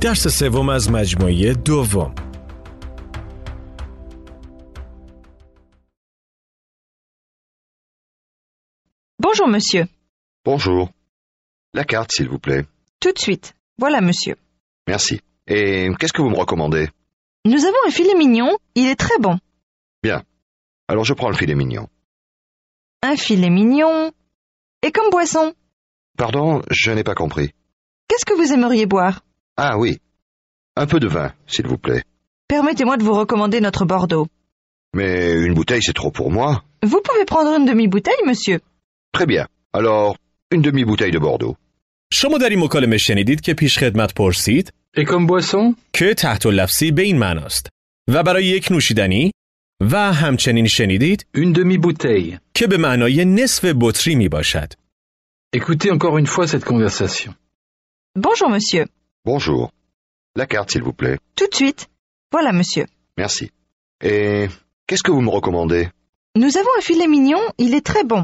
درس سوم از مجموعه دوم. Bonjour, monsieur. Bonjour. La carte, s'il vous plaît. Tout de suite. Voilà, monsieur. Merci. Et qu'est-ce que vous me recommandez? Nous avons un filet mignon. Il est très bon. Bien. Alors je prends le filet mignon. Un filet mignon. Et comme boisson? Pardon, je n'ai pas compris. Qu'est-ce que vous aimeriez boire? Ah oui. Un peu de vin, s'il vous plaît. Permettez-moi de vous recommander notre Bordeaux. Mais une bouteille, c'est trop pour moi. Vous pouvez prendre une demi-bouteille, monsieur. Très bien. Alors, une demi-bouteille de Bordeaux. شما در این مکالمه شنیدید که پیش خدمت پرسید Et comme boisson? که تحت اللفظی به این معناست و برای یک نوشیدنی و همچنین شنیدید Une demi-bouteille. که به معنای نصف بطری می باشد. Écoutez encore une fois cette conversation. Bonjour, monsieur. Bonjour. La carte, s'il vous plaît. Tout de suite. Voilà, monsieur. Merci. Et qu'est-ce que vous me recommandez? Nous avons un filet mignon. Il est très bon.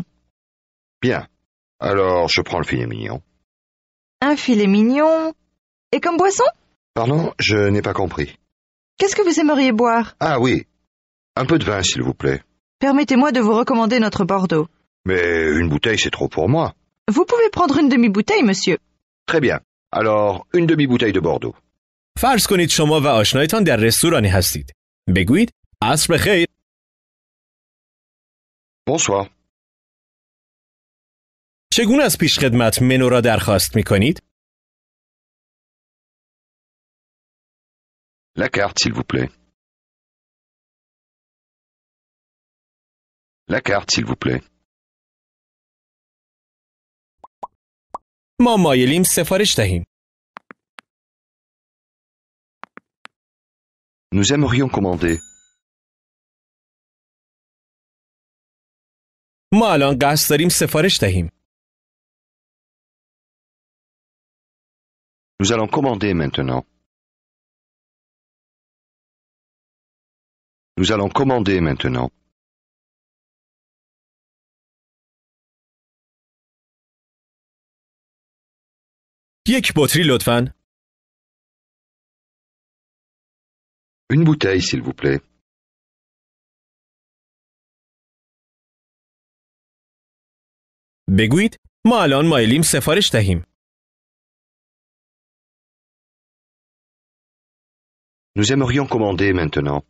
Bien. Alors, je prends le filet mignon. Un filet mignon. Et comme boisson? Pardon, je n'ai pas compris. Qu'est-ce que vous aimeriez boire? Ah oui. Un peu de vin, s'il vous plaît. Permettez-moi de vous recommander notre Bordeaux. Mais une bouteille, c'est trop pour moi. Vous pouvez prendre une demi-bouteille, monsieur. Très bien. Alors, une demi-bouteille de Bordeaux. فرض کنید شما و آشنایتان در رستورانی هستید. بگویید عصر بخیر. Bonsoir. چگونه از پیشخدمت منو را درخواست می کنید؟ La carte, s'il vous plaît. La carte, s'il vous plaît. ما مایلیم سفارش دهیم. Nous aimerions commander. ما الان قصد داریم سفارش دهیم. Nous allons commander maintenant. Nous allons commander maintenant. یک بطری لطفاً. Une bouteille, s'il vous plaît. بگویید ما الان مایلیم سفارش دهیم. Nous aimerions commander maintenant.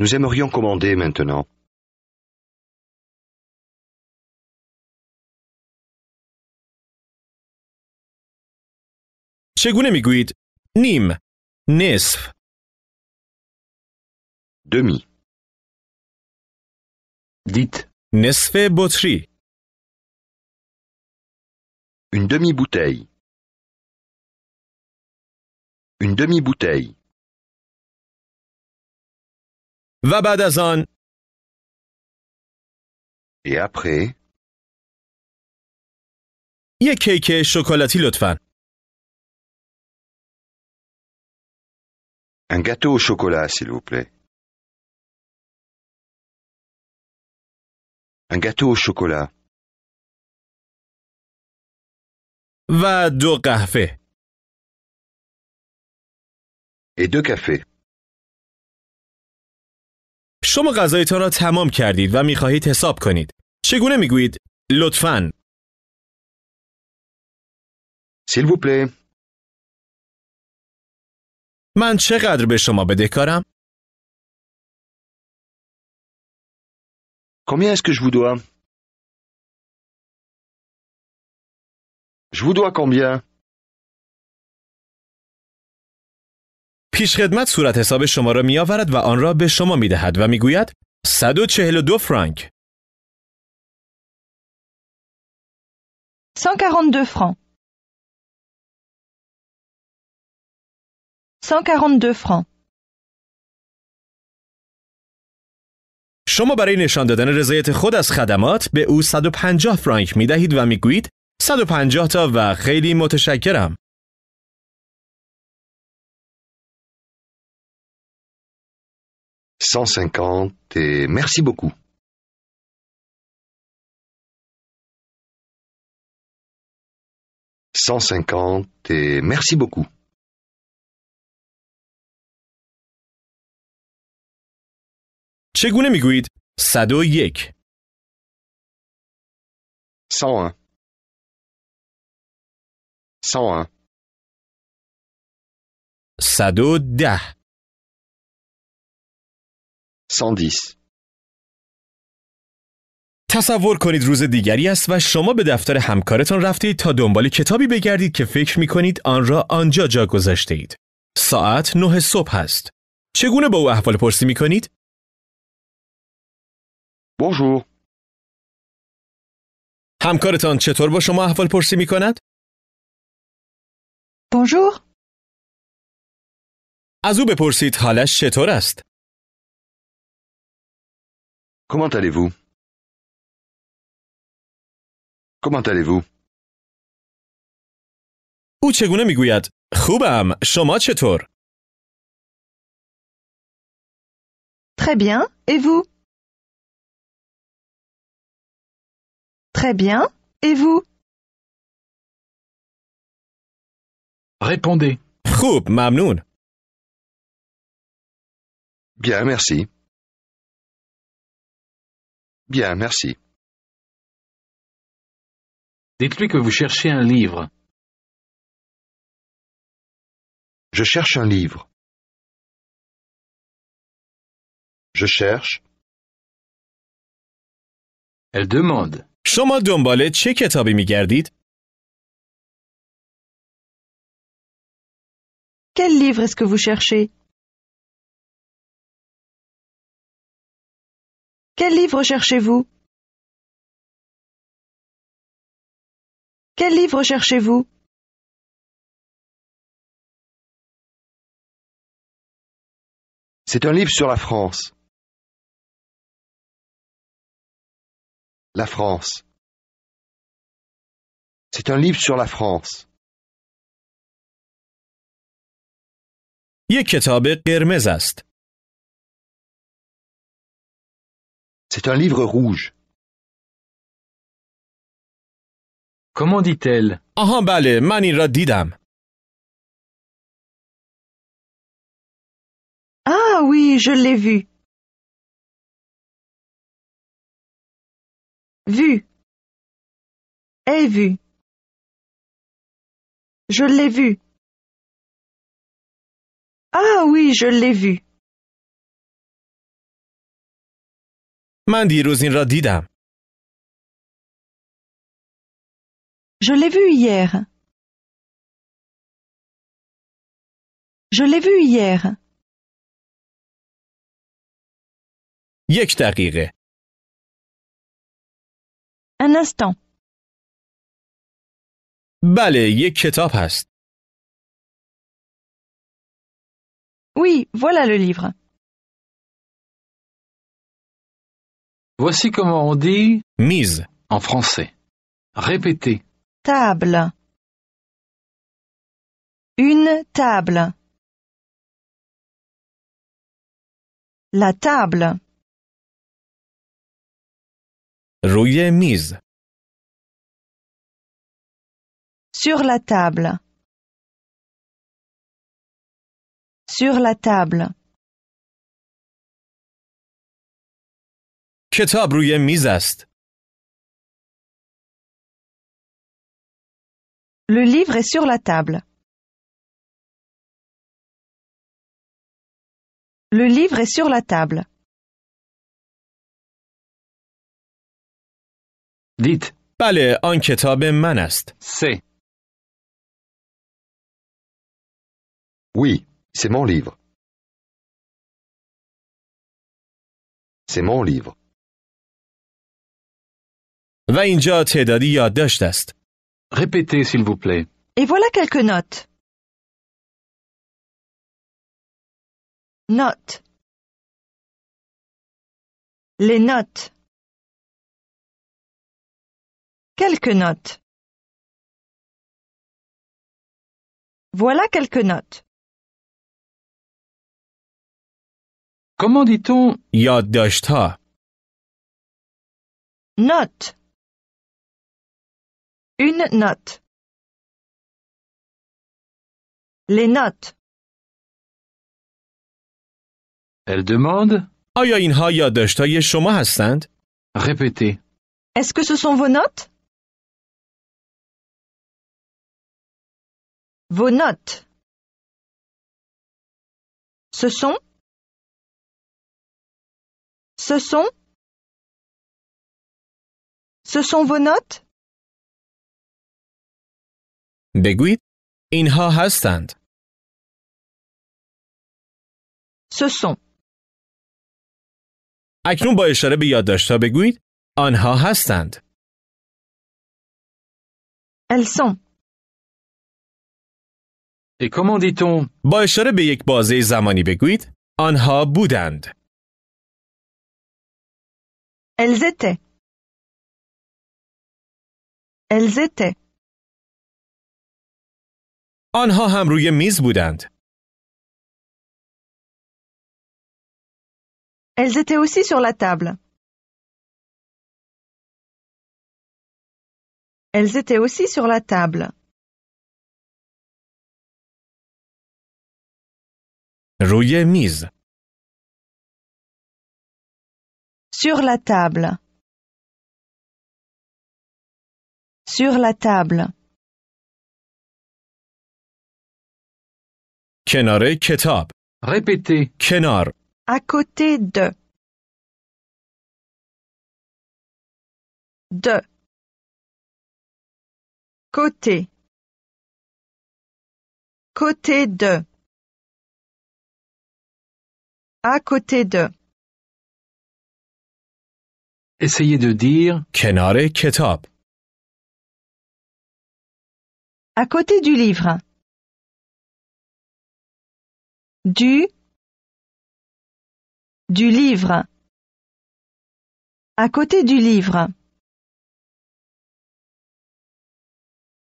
Nous aimerions commander maintenant. چگونه میگویید؟ نیم، نصف. Demi. Dites. نصف بطری. Une demi-bouteille. Une demi-bouteille. و بعد از آن Et après, یک کیک شکلاتی لطفاً. un gâteau au chocolat, s'il vous plaît. Un gâteau au chocolat. و 2 قهوه. Et 2 cafés. شما غذایتان را تمام کردید و می‌خواهید حساب کنید. چگونه می‌گویید؟ لطفاً. S'il vous plaît. من چقدر به شما بدهکارم؟ Combien est-ce que je vous dois? Je vous dois combien? پیشخدمت صورت حساب شما را می‌آورد و آن را به شما می‌دهد و می‌گوید 142 فرانک. 142 francs. 142 francs. شما برای نشان دادن رضایت خود از خدمات به او 150 فرانک می‌دهید و می‌گویید 150 تا و خیلی متشکرم. 150 et merci beaucoup. 150 et merci beaucoup. چگونه میگویید 101 101 101 110 110 تصور کنید روز دیگری است و شما به دفتر همکارتان رفتید تا دنبال کتابی بگردید که فکر می‌کنید آن را آنجا جا گذاشته اید. ساعت 9 صبح است. چگونه با او احوال پرسی می‌کنید؟ Bonjour. همکارتان چطور با شما احوال پرسی می‌کند؟ Bonjour. از او بپرسید حالش چطور است؟ Comment allez-vous? Comment allez-vous? او چگونه می‌گوید خوبم، شما چطور؟ Très bien. Et vous? Très bien. Et vous? Répondez. خوب، ممنون. Bien, merci. Bien, merci. Dites-lui que vous cherchez un livre. Je cherche un livre. Je cherche. Elle demande. شما دنبال چه کتابی می‌گردید؟ Quel livre est-ce que vous cherchez? Quel livre cherchez-vous? Quel livre cherchez-vous? C'est un livre sur la France. La France. C'est un livre sur la France. یک کتاب قرمز است. C'est un livre rouge. Comment dit-elle? آها بله، من این را دیدم. Ah oui, je l'ai vu. Vu. Ai vu. Je l'ai vu. Ah oui, je l'ai vu. من دیروز این را دیدم. Je l'ai vu hier. Je l'ai vu hier. یک دقیقه. Un instant. بله، یک کتاب هست. Oui, voilà le livre. Voici comment on dit میز. en français. Répétez. Table. Une table. La table. روی میز. Sur la table. Sur la table. کتاب روی میز است. Le livre est sur la table. Le livre est sur la table. Dites. بله، آن کتاب من است. C'est. Oui, c'est mon livre. C'est mon livre. و اینجا تعدادی یادداشت است. Répétez, s'il vous plaît. Et voilà quelques notes. Notes. Les notes. Quelques notes. Voilà quelques notes. Comment dit-on یادداشت‌ها. Note. Une note. Les notes. Elle demande. آیا اینها یادداشت‌های شما هستند؟ Répétez. Est-ce que ce sont vos notes? Vos notes. Ce sont? Ce sont? Ce sont vos notes? بگویید اینها هستند. Ce sont. اکنون با اشاره به یادداشت‌ها بگویید آنها هستند. Elles sont. Et comment dit-on با اشاره به یک بازه زمانی بگویید آنها بودند. Elles étaient. Elles étaient. آنها هم روی میز بودند. Elles étaient aussi sur la table. Elles étaient aussi sur la table. روی میز. Sur la table. Sur la table. کنار کتاب. Répétez. کنار. À côté de. De. Côté. Côté de. À côté de. Essayez de dire. کنار کتاب. À côté du livre. Du livre. À côté du livre.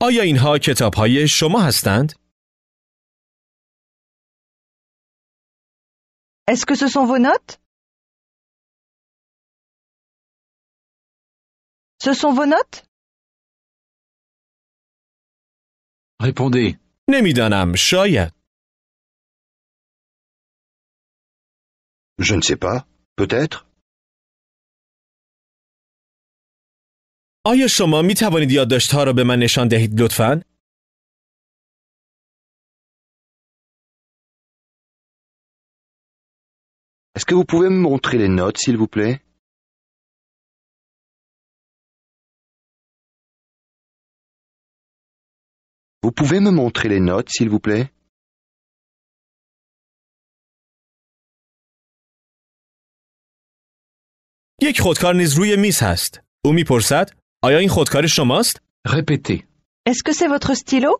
آیا اینها کتاب‌های شما هستند؟ Est-ce que ce sont vos notes? Ce sont vos notes? Répondez. نمیدانم، شاید. Je ne sais pas. Peut-être. آیا شما می توانید یادداشت‌ها را به من نشان دهید لطفاً؟ Est-ce que vous pouvez me montrer les notes, s'il vous plaît? Vous pouvez me montrer les notes, s'il vous plaît? یک خودکار نیز روی میز هست. او می‌پرسد آیا این خودکار شماست؟ Répétez. Est-ce que c'est votre stylo?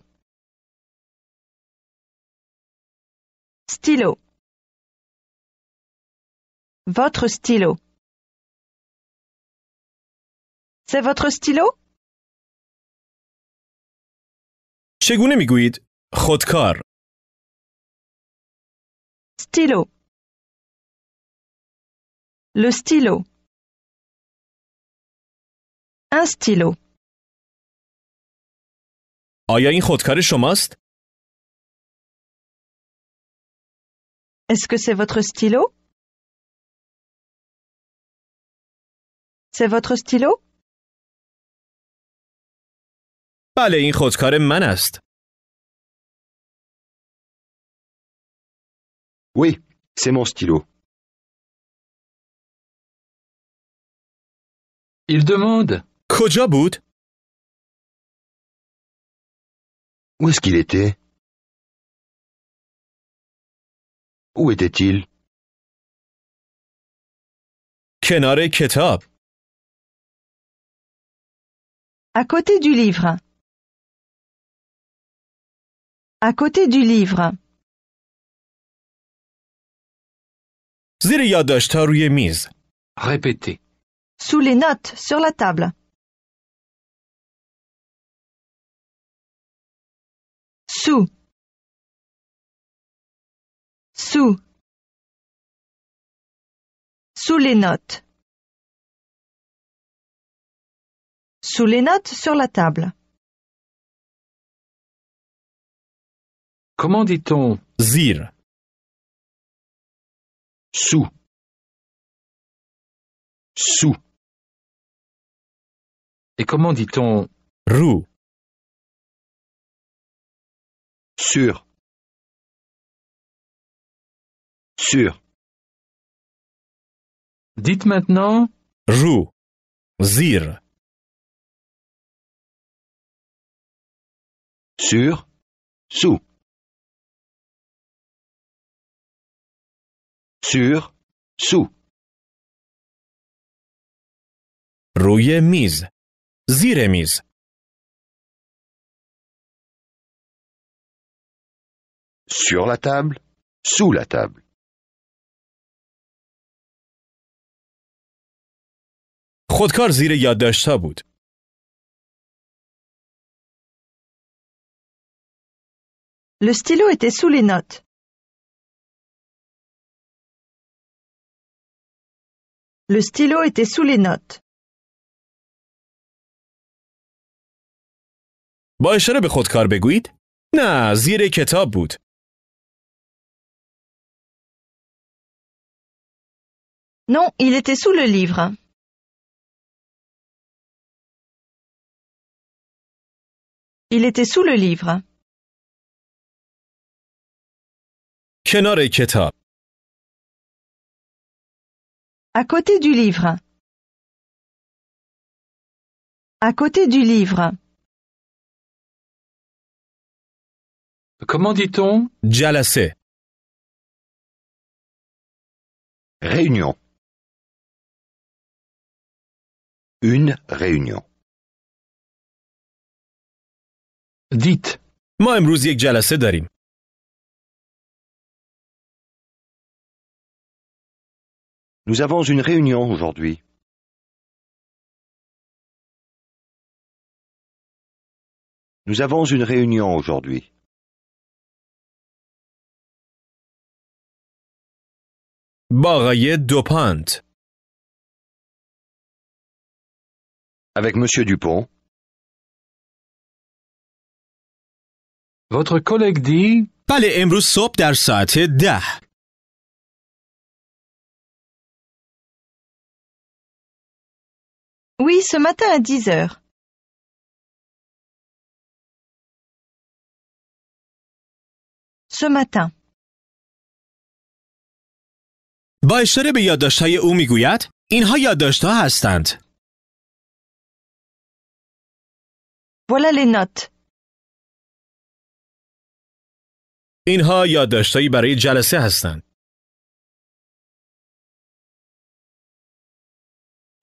Stylo. Votre stylo. C'est votre stylo? چگونه می‌گویید خودکار؟ Stylo. Le stylo. Un stylo. آیا این خودکار شماست؟ Est-ce que c'est votre stylo? C'est votre stylo? بله، این خودکار من است. Oui, c'est mon stylo. Il demande. کجا بود؟ Où est-ce qu'il était? Où était-il? کنار کتاب. À côté du livre. À côté du livre. زیر یادداشت‌ها روی میز. Répétez. Sous les notes sur la table. Sous. Sous. Sous les notes. Sous les notes sur la table. Comment dit-on زیر، Sous. Sous. et comment dit-on رو، Sur. Sur. Dites maintenant رو، زیر، Sur. Sous. Sur. Sous. روی میز، زیر میز، Sur la table. Sous la table. خودکار زیر یادداشت‌ها بود. Le stylo était sous les notes. Le stylo était sous les notes. با اشاره به خودکار بگویید نه، زیر کتاب بود. Non, il était sous le livre. Il était sous le livre. کنار کتاب، À côté du livre. À côté du livre. Comment dit-on جلسه، Réunion. Une réunion. Dites. ما امروز یک جلسه داریم. Nous avons une réunion aujourd'hui. Nous avons une réunion aujourd'hui. با آقای دوپانت، Avec Monsieur Dupont. Votre collègue dit بله امروز صبح در ساعت 10. Oui, ce matin à 10 heures. Ce matin. با اشاره به یادداشت‌های او میگوید اینها یادداشت‌ها هستند. Voilà les notes. اینها یادداشت‌هایی برای جلسه هستند.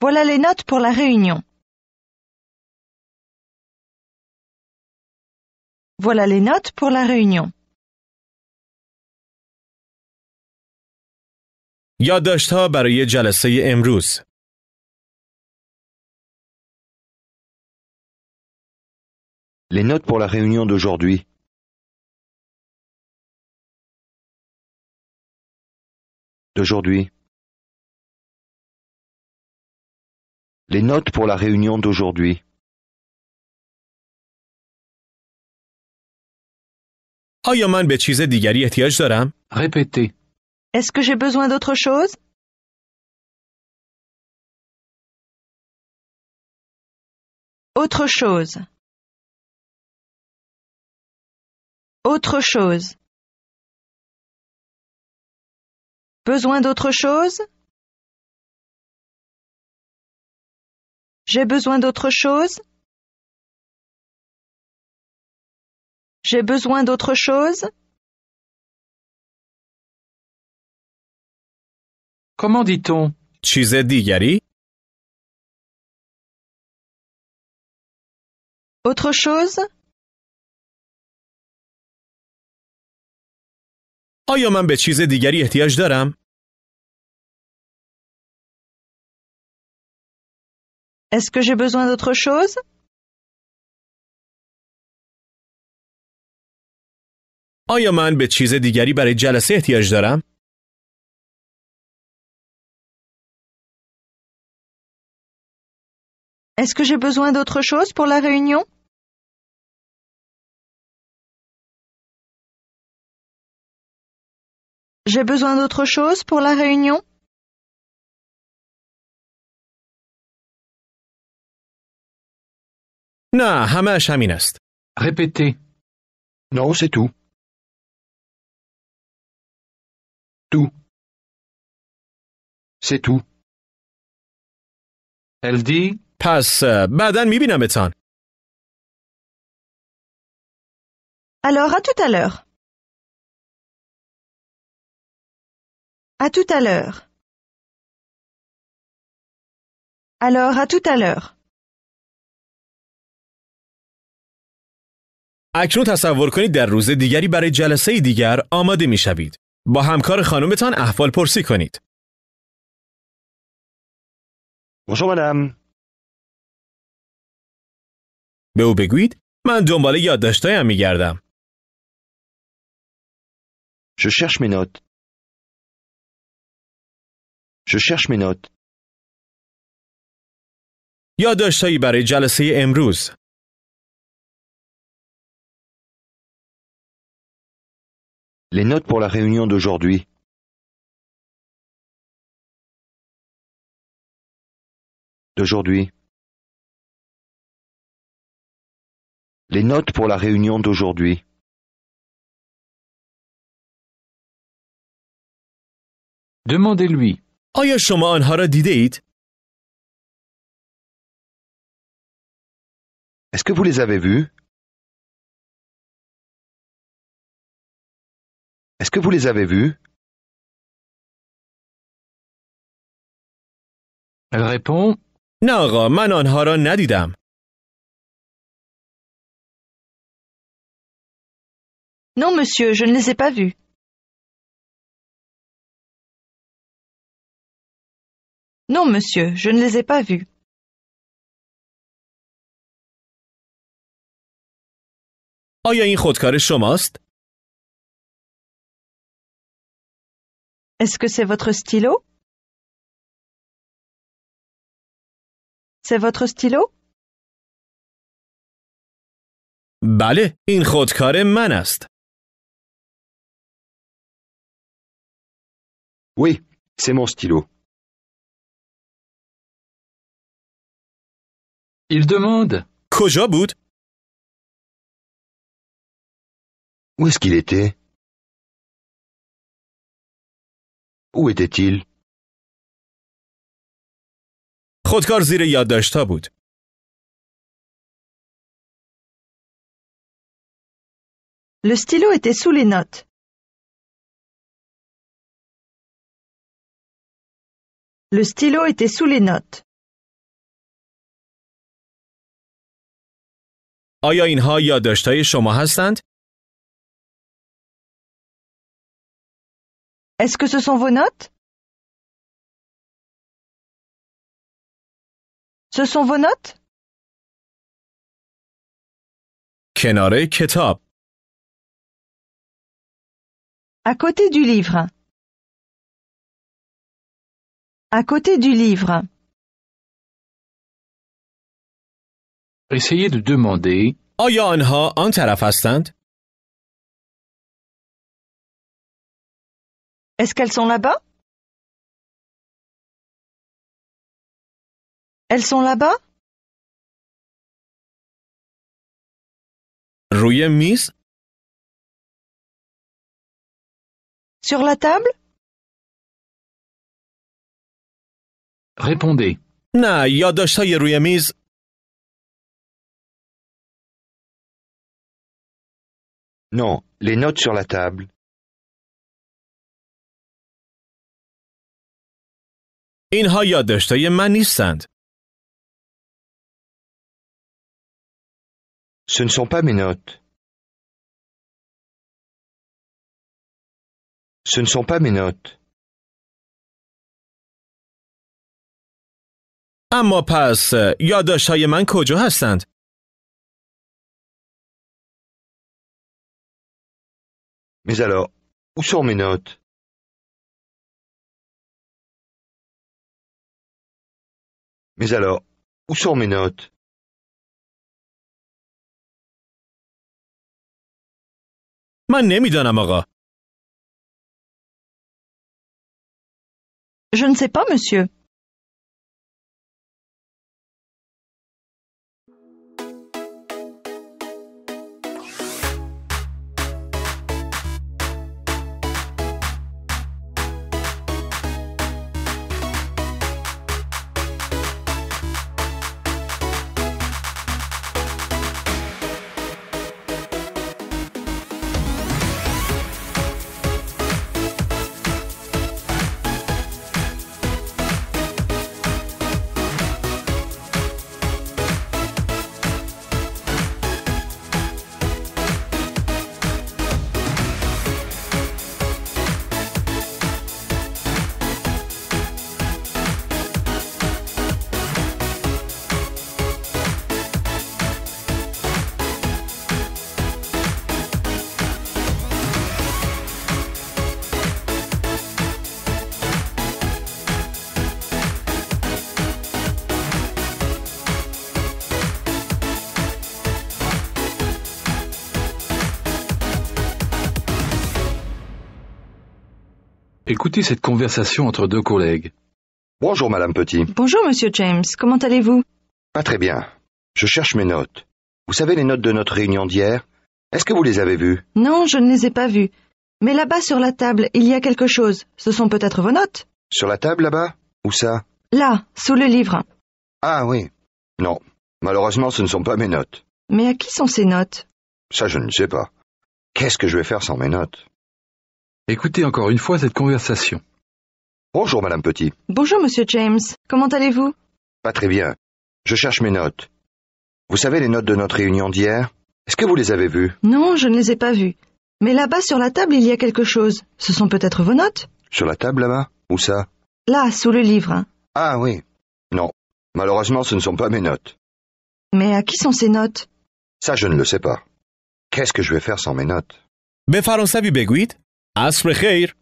Voilà les notes pour la réunion. Voilà les notes pour la réunion. یادداشت‌ها برای جلسه امروز. Les notes pour la réunion d'aujourd'hui. D'aujourd'hui. Les notes pour la réunion d'aujourd'hui. آیا من به چیز دیگری احتیاج دارم؟ répétez. Est-ce que j'ai besoin d'autre chose? Autre chose. Autre chose. Besoin d'autre chose? J'ai besoin d'autre chose? J'ai besoin d'autre chose? Comment dit-on چیز دیگری؟ Autre chose? آیا من به چیز دیگری احتیاج دارم؟ Est-ce que j'ai besoin d'autre chose? آیا من به چیز دیگری برای جلسه احتیاج دارم؟ Est-ce que j'ai besoin d'autre chose pour la réunion? J'ai besoin d'autre chose pour la réunion? نه همه‌اش همین است. Répétez. Non, c'est tout. Tout. C'est tout. Elle dit پس بعداً میبینمتان. Alors, à tout à l'heure. À tout à l'heure. Alors, à tout à l'heure. اکنون تصور کنید در روز دیگری برای جلسه دیگر آماده میشوید. با همکار خانمتان احوال پرسی کنید. Bonjour madame. به او بگویید من دنبال یادداشتایم میگردم. Je cherche mes notes. Je cherche mes notes. یادداشتایی برای جلسه امروز. Les notes pour la réunion d'aujourd'hui. D'aujourd'hui. Les notes pour la réunion d'aujourd'hui. Demandez-lui. آیا شما آنها را دیده اید؟ Est-ce que vous les avez vus? Est-ce que vous les avez vus? Elle répond نه آقا من آنها را ندیدم. Non, monsieur, je ne les ai pas vus. Non, monsieur, je ne les ai pas vus. آیا این خودکار شماست؟ Est-ce que c'est votre stylo? C'est votre stylo? بله این خودکار من است. Oui, c'est mon stylo. Il demande کجا بود؟ Où est-ce qu'il était? Où était-il? خودکار زیر یادداشت‌ها بود. Le stylo était sous les notes. Le stylo était sous les notes. آیا اینها یادداشت‌های شما هستند؟ Est-ce que ce sont vos notes? Ce sont vos notes? کنار کتاب. À côté du livre. À côté du livre. Essayez de demander آیا آنها آن طرف هستند؟ Est-ce qu'elles sont là-bas? Elles sont là-bas? روی میز؟ Sur la table? Répondez. نه یادداشت‌های روی میز. Non, les notes sur la table. اینها یادداشت‌های من نیستند. Ce ne sont pas mes notes. Ce ne sont pas mes notes. اما پس یادداشت‌های من کجا هستند؟ Mais alors, où sont mes notes? Mais alors, où sont mes notes? من نمیدانم آقا. Je ne sais pas, monsieur. Écoutez cette conversation entre deux collègues. Bonjour, Madame Petit. Bonjour, monsieur James. Comment allez-vous? Pas très bien. Je cherche mes notes. Vous savez les notes de notre réunion d'hier? Est-ce que vous les avez vues? Non, je ne les ai pas vues. Mais là-bas sur la table, il y a quelque chose. Ce sont peut-être vos notes? Sur la table là-bas? Où ça? Là, sous le livre. Ah oui. Non. Malheureusement, ce ne sont pas mes notes. Mais à qui sont ces notes? Ça, je ne sais pas. Qu'est-ce que je vais faire sans mes notes? Écoutez encore une fois cette conversation. Bonjour, Madame Petit. Bonjour, monsieur James. Comment allez-vous? Pas très bien. Je cherche mes notes. Vous savez les notes de notre réunion d'hier? Est-ce que vous les avez vues? Non, je ne les ai pas vues. Mais là-bas sur la table, il y a quelque chose. Ce sont peut-être vos notes? Sur la table là-bas? Où ça? Là, sous le livre. Ah oui. Non. Malheureusement, ce ne sont pas mes notes. Mais à qui sont ces notes? Ça, je ne le sais pas. Qu'est-ce que je vais faire sans mes notes? به فرانسوی بگویید عصر خیر.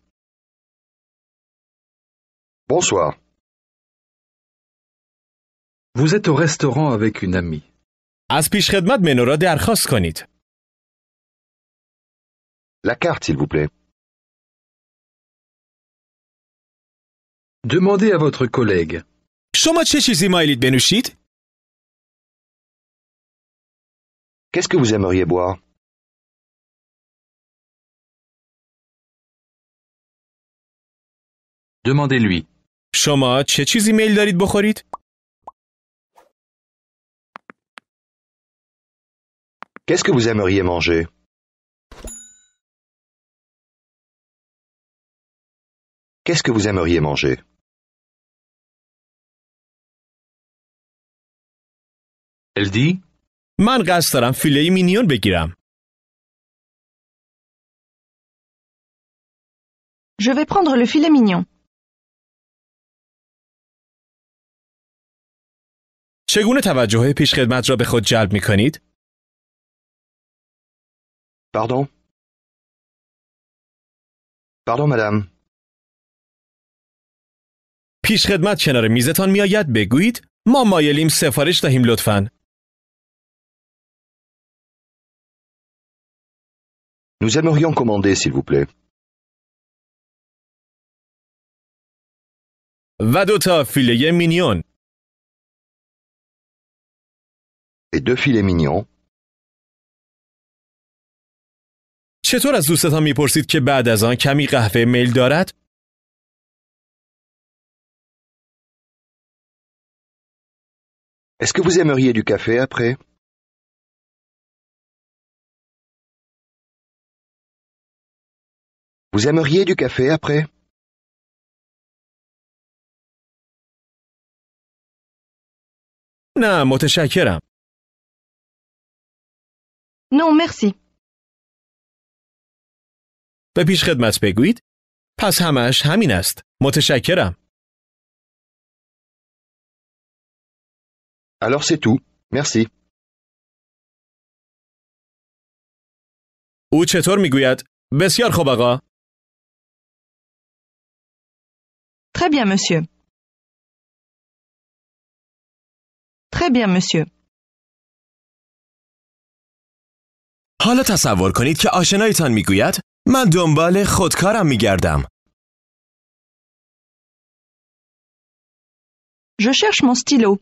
Bonsoir. Vous êtes au restaurant avec une amie. از پیشخدمت منو را درخواست کنید. La carte, s'il vous plaît. Demandez à votre collègue. شما چه چیزی مایلید بنوشید؟ Qu'est-ce que vous aimeriez boire? Demandez-lui. شما چه چیزی میل دارید بخورید؟ Qu'est-ce que vous aimeriez manger? Qu'est-ce que vous aimeriez manger? Elle dit. من قصد دارم فیله مینیون بگیرم. Je vais prendre le filet mignon. چگونه توجه پیشخدمت را به خود جلب می کنید؟ Pardon? Pardon, madame. پیشخدمت کنار میزتان می آید بگویید ما مایلیم سفارش دهیم لطفاً. Nous aimerions commander, s'il vous plaît. و 2 تا فیله مینیون. Et 2 filets mignons. چطور از دوستتان میپرسید که بعد از آن کمی قهوه میل دارد؟ Est-ce que vous aimeriez du café après? Vous aimeriez du café après? نه متشکرم. Non, merci. به پیشخدمت بگویید پس همش همین است. متشکرم. Alors c'est tout. Merci. او چطور میگوید؟ بسیار خوب آقا. Très bien, monsieur. Très bien, monsieur. حالا تصور کنید که آشنایتان میگوید من دنبال خودکارم میگردم. Je cherche mon stylo.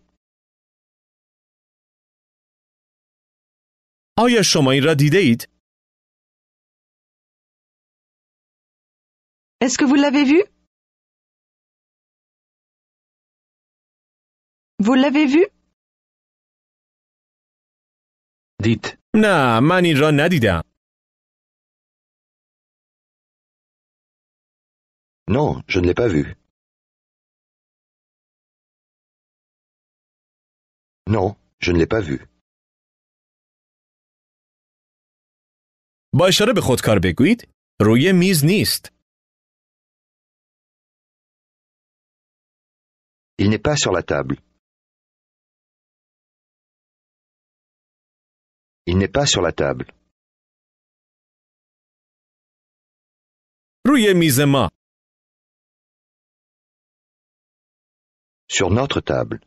آیا شما این را دیده اید؟ Est-ce que vous l'avez vu? Vous l'avez vu? Dites. نه، من این را ندیدم. Non, je ne l'ai pas vu. Non, je ne l'ai pas vu. با اشاره به خودکار بگویید روی میز نیست. Il n'est pas sur la table. Il n'est pas sur la table. روی میز ما. Sur notre table.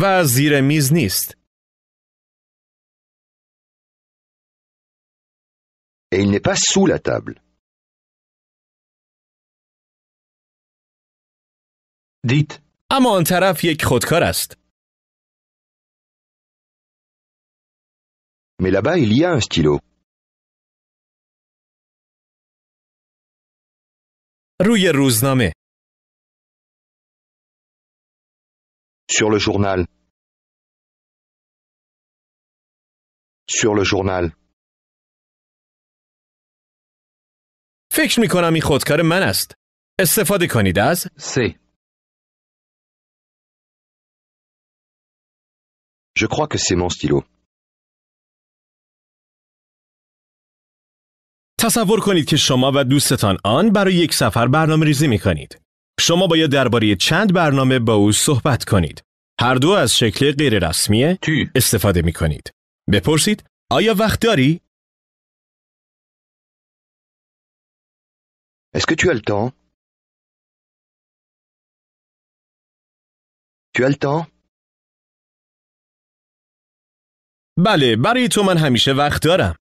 و زیر میز نیست. Et il n'est pas sous la table. Dites. اما آن طرف یک خودکار است. Mais là-bas, il y a un stylo. روی روزنامه. Sur le journal. Sur le journal. فکر می کنم این خودکار من است. استفاده کنید از C'est. Je crois que c'est mon stylo. تصور کنید که شما و دوستتان آن برای یک سفر برنامه ریزی می کنید. شما باید درباره چند برنامه با او صحبت کنید. هر دو از شکل غیر رسمی Tu. استفاده می کنید. بپرسید آیا وقت داری؟ Est-ce que tu as le temps? Tu as le temps? بله، برای تو من همیشه وقت دارم.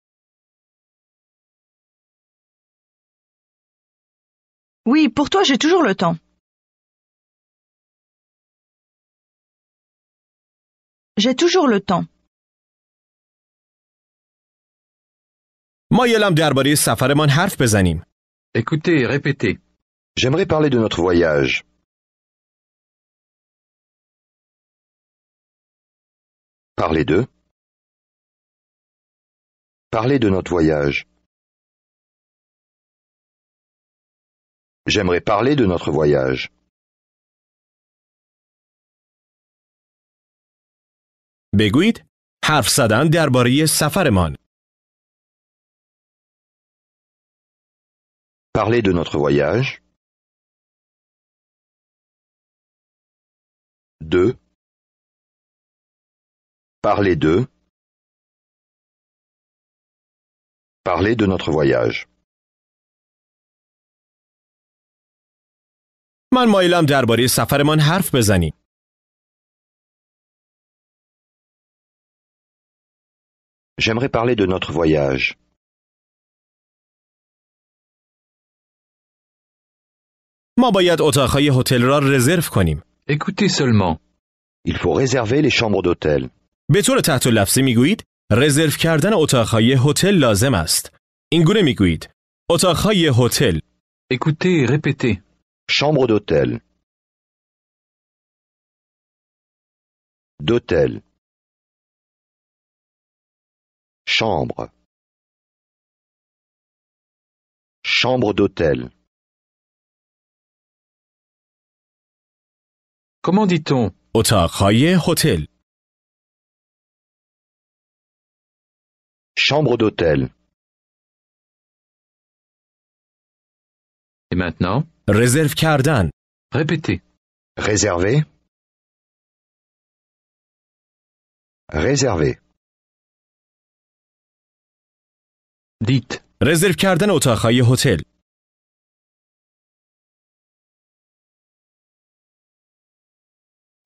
Oui, pour toi, j'ai toujours le temps. J'ai toujours le temps. مایلم درباره سفرمان حرف بزنیم. Écoutez, répétez. J'aimerais parler de notre voyage. Parler de. Parler de notre voyage. J'aimerais parler de notre voyage. بگویید حرف زدن درباره سفرمان. Parler de notre voyage. De. Parler de. Parler de notre voyage. من مایلم درباره سفرمان حرف بزنیم. J'aimerais parler de notre voyage. ما باید اتاقهای هتل را رزرو کنیم. Écoutez seulement. Il faut réserver les chambres d'hôtel. به طور تحت لفظی میگویید رزرو کردن اتاقهای هتل لازم است. این گونه میگویید اتاقهای هتل. Écoutez, répétez. Chambre d'hôtel. D'hôtel. Chambre. Chambre d'hôtel. Comment dit-on? اتاقهای هتل. Chambre d'hôtel. Et maintenant? رزرو کردن. Répétez. Réserver. Réserver. Dites. رزرو کردن اتاقهای هتل.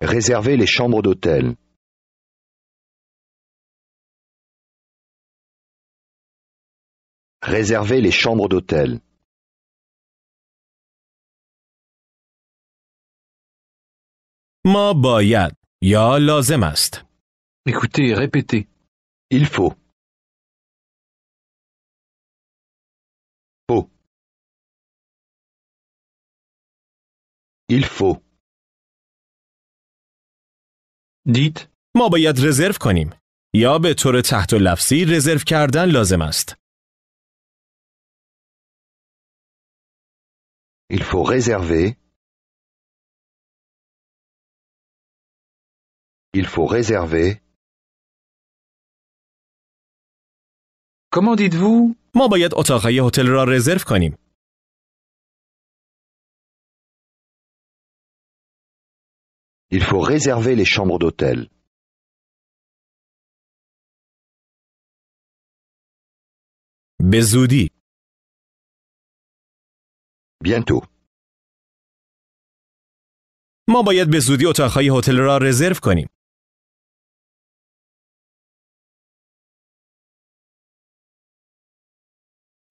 Réserver les chambres d'hôtel. Réserver les chambres d'hôtel. ما باید یا لازم است. Écoutez et répétez. Il faut. Faut. Il faut. Dites. ما باید رزرو کنیم. یا به طور تحت لفظی رزرو کردن لازم است. Il faut réserver. Il faut réserver. Comment dites-vous? ما باید اتاقهای هتل را رزرو کنیم. Il faut réserver les chambres d'hôtel. به زودی. Bientôt. ما باید به زودی اتاقهای هتل را رزرو کنیم.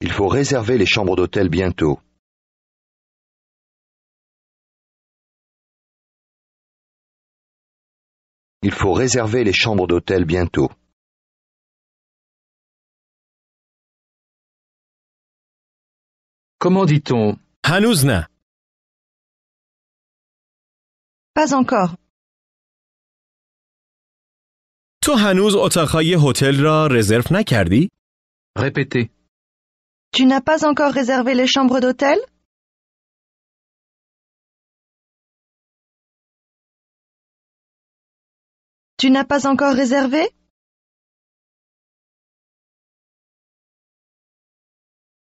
Il faut réserver les chambres d'hôtel bientôt. Il faut réserver les chambres d'hôtel bientôt. Comment dit-on? هنوز نه. Pas encore. تو هنوز اتاقهای هتل را رزرو نکردی؟ Répétez. Tu n'as pas encore réservé les chambres d'hôtel? Tu n'as pas encore réservé?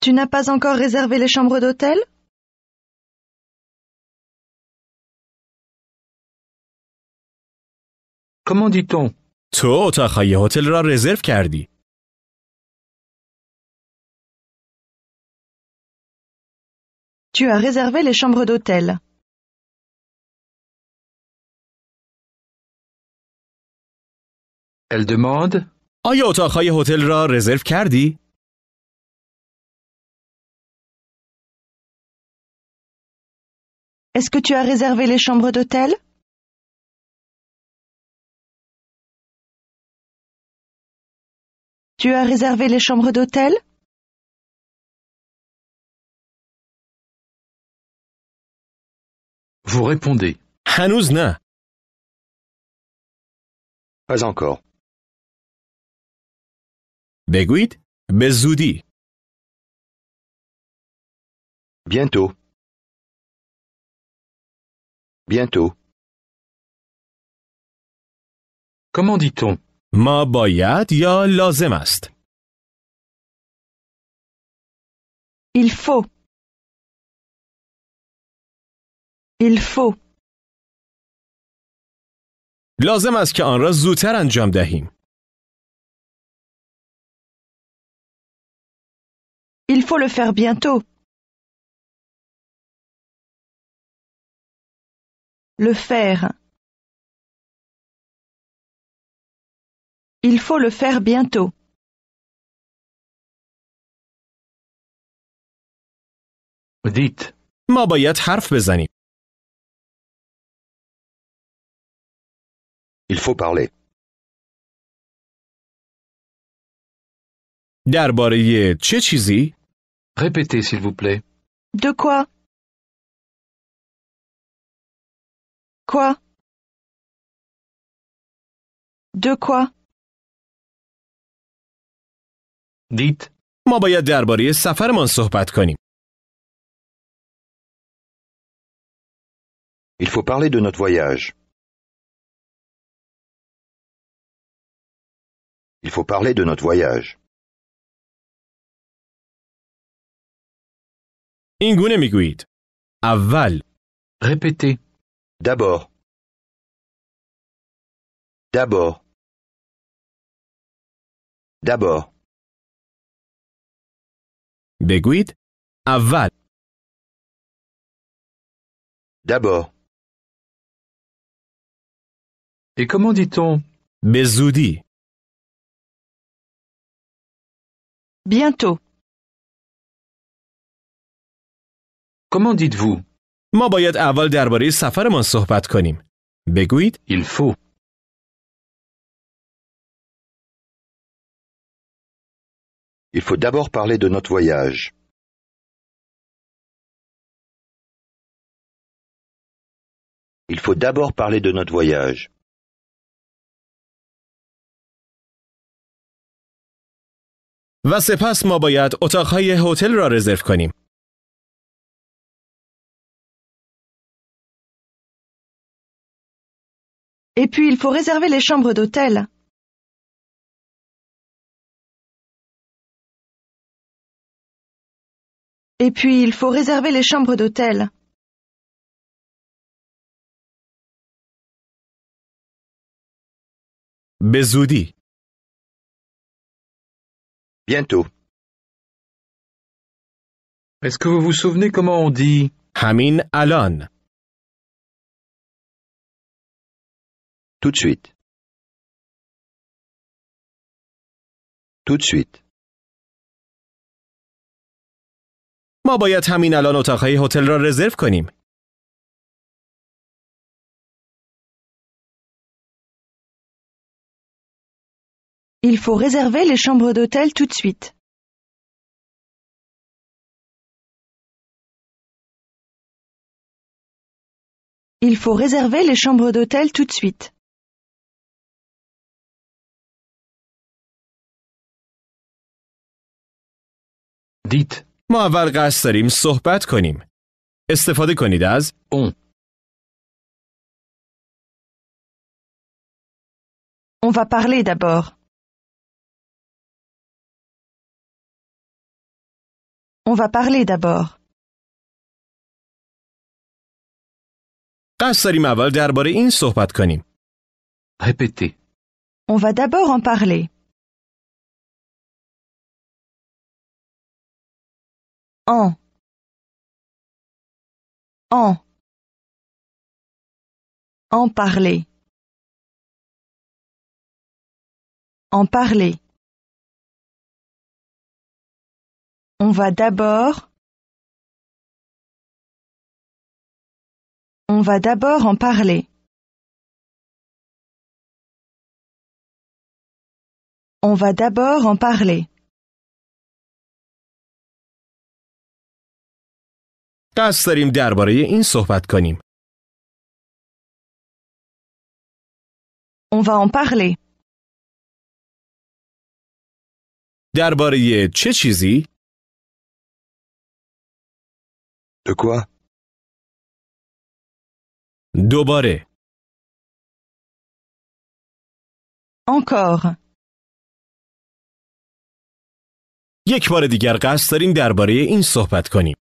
Tu n'as pas encore réservé les chambres d'hôtel? Comment dit-on? تو اتاقهای هتل را رزرو کردی. Tu as réservé les chambres d'hôtel. Elle demande. آیا اتاقهای هتل را رزرو کردی؟ Est-ce que tu as réservé les chambres d'hôtel? Tu as réservé les chambres d'hôtel? Vous répondez. هنوز نه. Pas encore. بگویید به زودی. Bientôt. Bientôt. Comment dit-on? ما باید یا لازم است. Il faut. Il faut. لازم است که آن را زودتر انجام دهیم. Il faut le faire bientôt. Le faire. Il faut le faire bientôt. Dites. ما باید حرف بزنیم. Il faut parler. درباره چه چیزی؟ Répétez s'il vous plaît. De quoi? Quoi? De quoi? Dites. ما باید درباره سفرمان صحبت کنیم. Il faut parler de notre voyage. Il faut parler de notre voyage. این گونه میگویید. اول. Répétez. D'abord. D'abord. D'abord. بگویید. اول. D'abord. Et comment dit-on? به زودی. Bientôt. Comment dites-vous? ما باید اول درباره سفرمان صحبت کنیم. بگویید Il faut. Il faut d'abord parler de notre voyage. Il faut d'abord parler de notre voyage. و سپس ما باید اتاقهای هتل را رزرو کنیم. Et puis il faut réserver les chambres d'hôtel. Et puis il faut réserver les chambres d'hôtel. به زودی. Bientôt. Est-ce que vous vous souvenez comment on dit همین الان. Tout de suite. Tout de suite. ما باید همین الان اتاقهای هتل را رزرو کنیم. Il faut réserver les chambres d'hôtel tout de suite. Il faut réserver les chambres d'hôtel tout de suite. Dites ما اول قصد داریم صحبت کنیم. استفاده کنید از on. On va parler d'abord. On va parler d'abord. قصد داریم اول درباره این صحبت کنیم. Répétez. On va d'abord en parler. En. En parler. En parler. On va d'abord. On va d'abord en parler. On va d'abord en parler. قصد داریم درباره این صحبت کنیم. On va en parler. درباره چه چیزی؟ De quoi? دوباره. Encore. یک بار دیگر قصد داریم درباره این صحبت کنیم.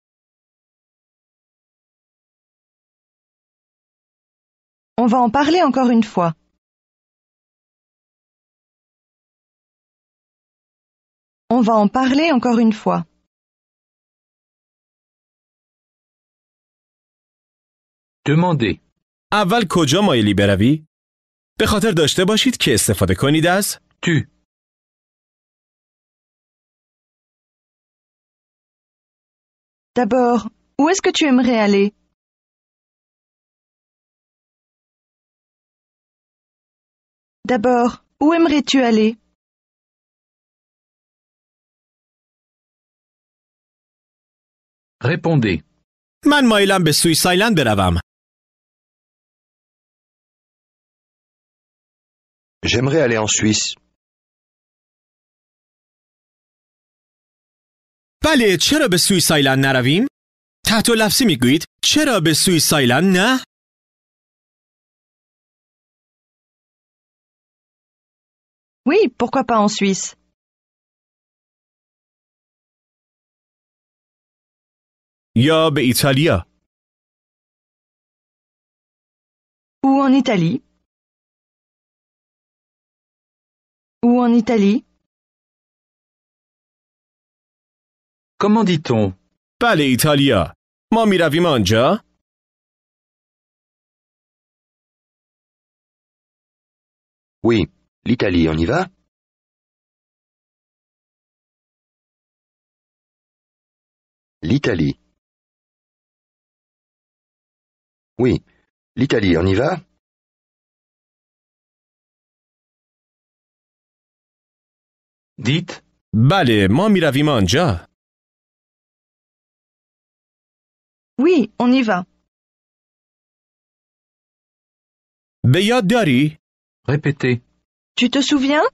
On va en parler encore une fois. On va en parler encore une fois. Demandez. اول کجا مایلی بروی؟ به خاطر داشته باشید که استفاده کنید از Tu. D'abord, où est-ce que tu aimerais aller? D'abord, où aimerais-tu aller? Répondez. من مایلم به سوئیس آیلند بروم. J'aimerais aller en Suisse. بله، چرا به سوئیس آیلند نرویم؟ تحت لفظی میگویید چرا به سوئیس آیلند نه؟ Oui, pourquoi pas en Suisse? یا به ایتالیا. Ou en Italie? Ou en Italie? Comment dit-on بله، ایتالیا. ما میرویم آنجا؟ Oui, l'Italie, on y va? L'Italie. Oui, l'Italie, on y va? Dites. بله، ما می رویم آنجا. Oui, on y va. به یاد داری؟ Répétez. Tu te souviens?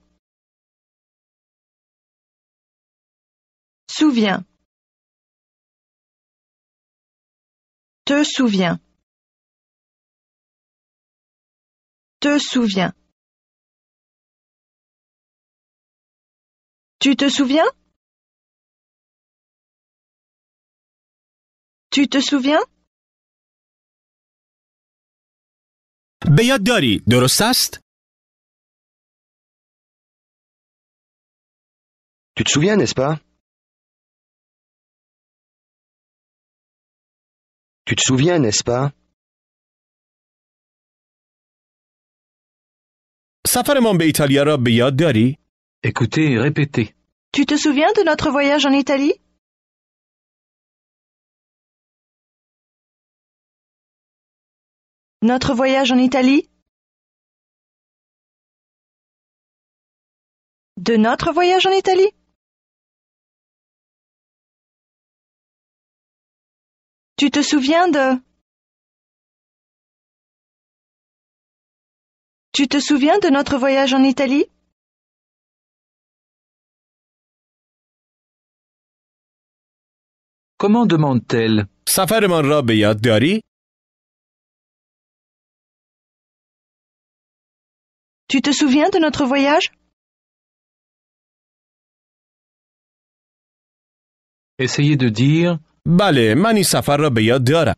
Souviens. Te souviens. Te souviens. Tu te souviens? Tu te souviens? به یاد داری، درست است؟ Tu te souviens, n'est-ce pas? Tu te souviens, n'est-ce pas? سفرمان به ایتالیا را به یاد داری؟ Écoutez et répétez. Tu te souviens de notre voyage en Italie? Notre voyage en Italie? De notre voyage en Italie? Tu te souviens de... Tu te souviens de notre voyage en Italie? Comment demande-t-elle? سفرمان را به یاد داری؟ Tu te souviens de notre voyage? Essayez de dire. بله، من این سفر را به یاد دارم.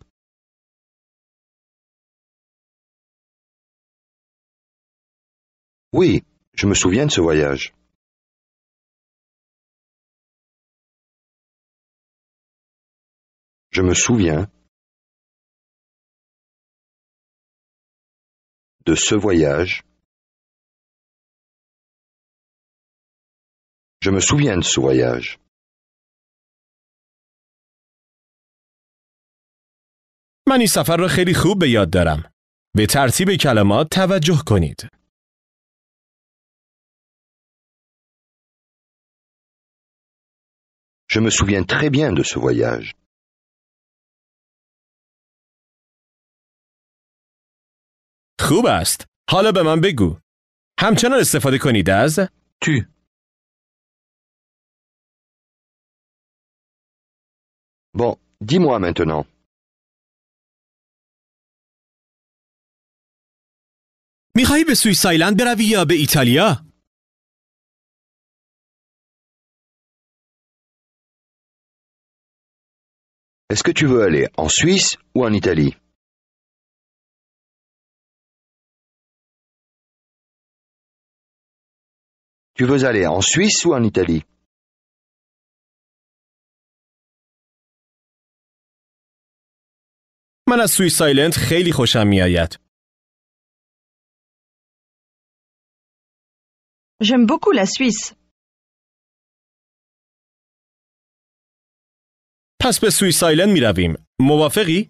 Oui, je me souviens de ce voyage. Je me souviens de ce voyage. Je me souviens de ce voyage. من این سفر را خیلی خوب به یاد دارم. به ترتیب کلمات توجه کنید. Je me souviens très bien de ce voyage. خوب است. حالا به من بگو. همچنان استفاده کنید از Tu. Bon, dis-moi maintenant. میخوایی به سوئیس آیلند بروی یا به ایتالیا؟ Est-ce que tu veux aller en Suisse ou en Italie? Tu veux aller en Suisse ou en Italie? من از سوئیس آیلند خیلی خوشم میآید. J'aime beaucoup la Suisse. پس به سوئیس آیلند می رویم. موافقی؟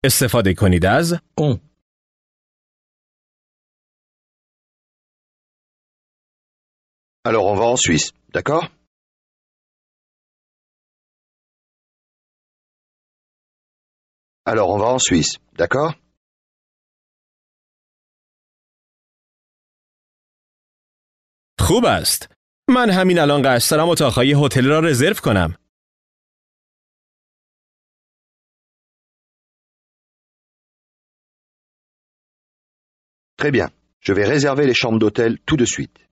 استفاده کنید از On. Alors on va en Suisse, d'accord? Alors on va en Suisse, d'accord? خوب است. من همین الان قصد دارم اتاقهای هتل را رزرو کنم. Très bien, je vais réserver les chambres d'hôtel tout de suite.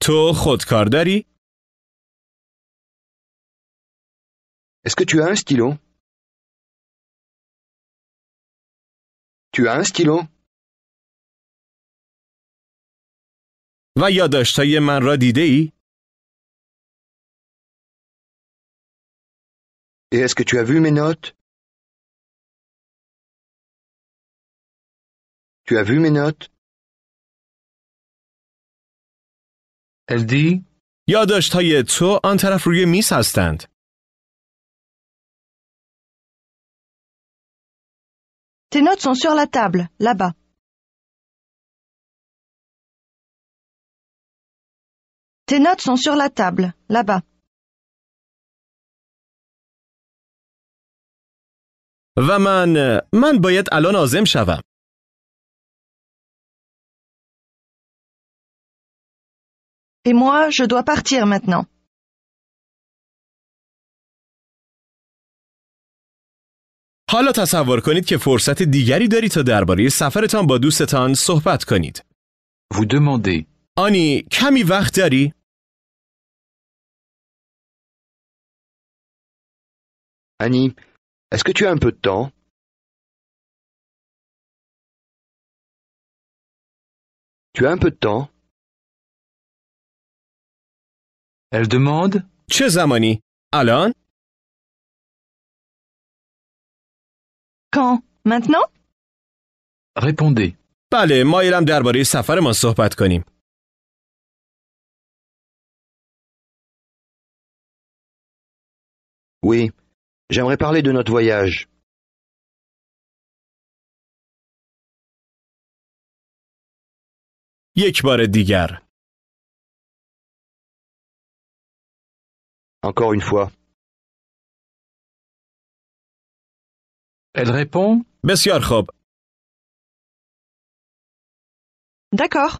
تو خودکار داری؟ Est-ce que tu as un stylo? Tu as un stylo? و یادداشت‌های من را دیده ای؟ Et est-ce que tu as vu mes notes? Tu as vu mes notes? Elle dit. یادداشت‌های تو آن طرف روی میز هستند. Tes notes sont sur la table, là-bas. Tes notes sont sur la table, là-bas. و من باید الان عازم شوم. Et moi, je dois partir maintenant. حالا تصور کنید که فرصت دیگری دارید تا درباره سفرتان با دوستتان صحبت کنید. Vous demandez. آنی، کمی وقت داری؟ Annie, est-ce que tu as un peu de temps? Tu as un peu de temps? Elle demande. چه زمانی؟ الان؟ Quand? Maintenant? Répondez. بله، مایلم درباره سفرمان صحبت کنیم. Oui, j'aimerais parler de notre voyage. یک بار دیگر. Encore une fois. Elle répond. بسیار خوب. D'accord.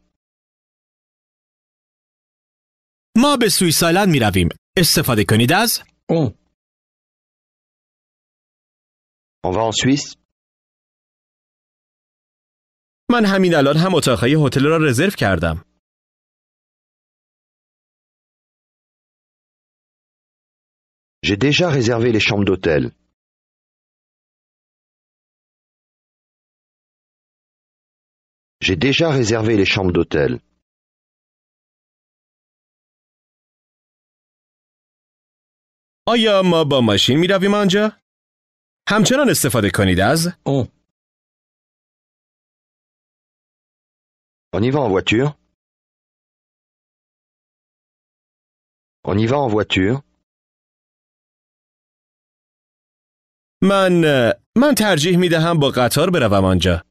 ما به سوئیسالند می رویم. استفاده کنید از On. On va en Suisse? من همین الان هم اتاقهای هتل را رزرو کردم. J'ai déjà réservé les chambres d'hôtel. J'ai déjà réservé les chambres d'hôtel. آیا ما با ماشین می رویم آنجا؟ همچنان استفاده کنید از On. On y va en voiture? On y va en voiture? من ترجیح می دهم با قطار بروم آنجا.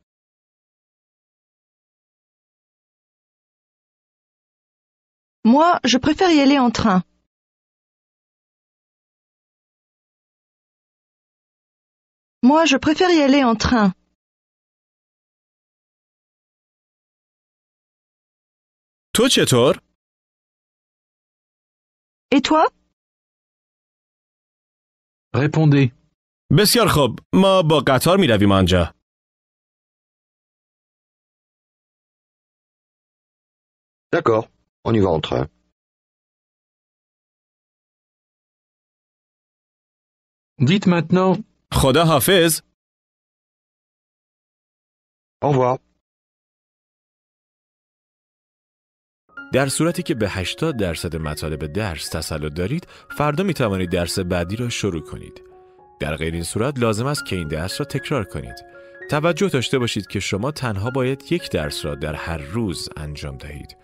Moi, je préfère y aller en train. Moi, je préfère y aller en train. تو چطور؟ Et toi? Répondez. بسیار خوب، ما با قطار می رویم آنجا. D'accord, on y va en train. Dites maintenant. خدا حافظ. Au revoir. در صورتی که به 80% مطالب درس تسلط دارید، فردا می توانید درس بعدی را شروع کنید. در غیر این صورت لازم است که این درس را تکرار کنید. توجه داشته باشید که شما تنها باید یک درس را در هر روز انجام دهید.